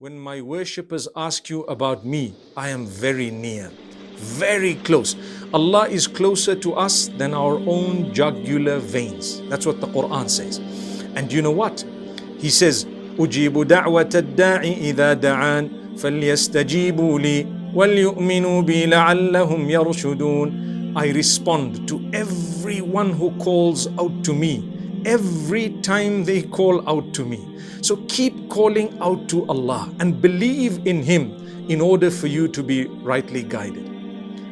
When my worshippers ask you about me, I am very near, very close. Allah is closer to us than our own jugular veins. That's what the Quran says. And you know what? He says, أُجِيبُ دَعْوَةَ الدَّاعِ إِذَا دَعَانِ فَلْيَسْتَجِيبُوا لِي وَلْيُؤْمِنُوا بِي لَعَلَّهُمْ يَرْشُدُونَ. I respond to everyone who calls out to me, every time they call out to me. So keep calling out to Allah and believe in Him in order for you to be rightly guided.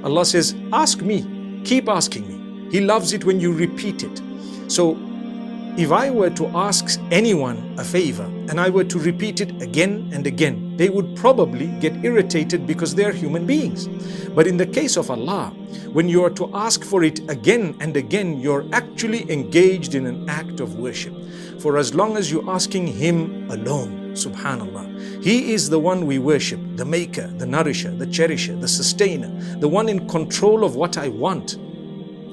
Allah says, ask me, keep asking me. He loves it when you repeat it. So if I were to ask anyone a favor and I were to repeat it again and again, they would probably get irritated because they are human beings. But in the case of Allah, when you are to ask for it again and again, you're actually engaged in an act of worship. For as long as you're asking Him alone, subhanallah, He is the one we worship, the maker, the nourisher, the cherisher, the sustainer, the one in control of what I want.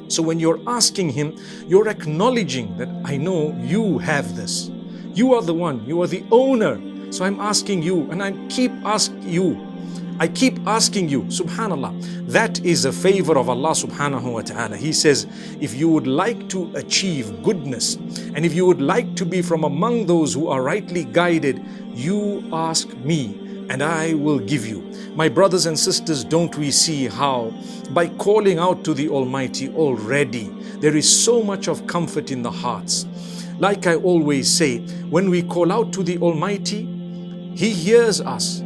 So when you're asking Him, you're acknowledging that I know you have this. You are the one, you are the owner. So I'm asking you and I keep asking you. I keep asking you, subhanallah. That is a favor of Allah subhanahu wa ta'ala. He says, if you would like to achieve goodness and if you would like to be from among those who are rightly guided, you ask me and I will give you. My brothers and sisters, don't we see how by calling out to the Almighty already, there is so much of comfort in the hearts. Like I always say, when we call out to the Almighty, He hears us.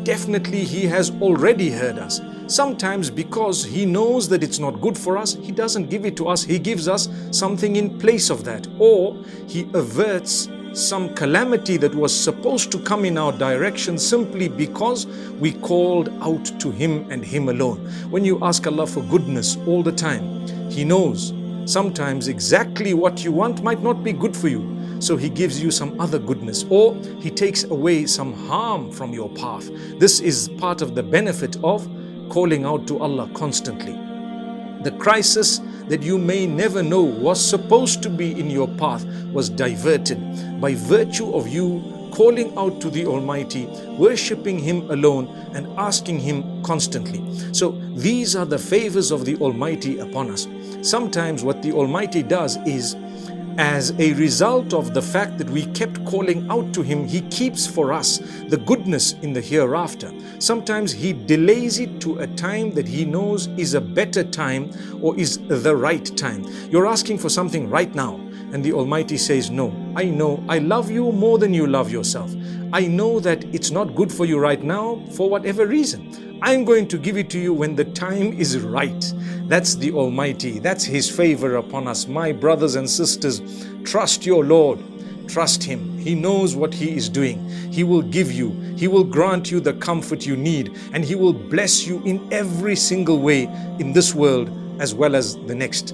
Definitely He has already heard us. Sometimes because He knows that it's not good for us, He doesn't give it to us. He gives us something in place of that. Or He averts some calamity that was supposed to come in our direction simply because we called out to Him and Him alone. When you ask Allah for goodness all the time, He knows sometimes exactly what you want might not be good for you. So He gives you some other goodness, or He takes away some harm from your path. This is part of the benefit of calling out to Allah constantly. The crisis that you may never know was supposed to be in your path was diverted by virtue of you calling out to the Almighty, worshipping Him alone and asking Him constantly. So these are the favors of the Almighty upon us. Sometimes what the Almighty does is, as a result of the fact that we kept calling out to Him, He keeps for us the goodness in the hereafter. Sometimes He delays it to a time that He knows is a better time or is the right time. You're asking for something right now, and the Almighty says, no, I know, I love you more than you love yourself. I know that it's not good for you right now for whatever reason. I'm going to give it to you when the time is right. That's the Almighty. That's His favor upon us. My brothers and sisters, trust your Lord. Trust Him. He knows what He is doing. He will give you. He will grant you the comfort you need. And He will bless you in every single way in this world as well as the next.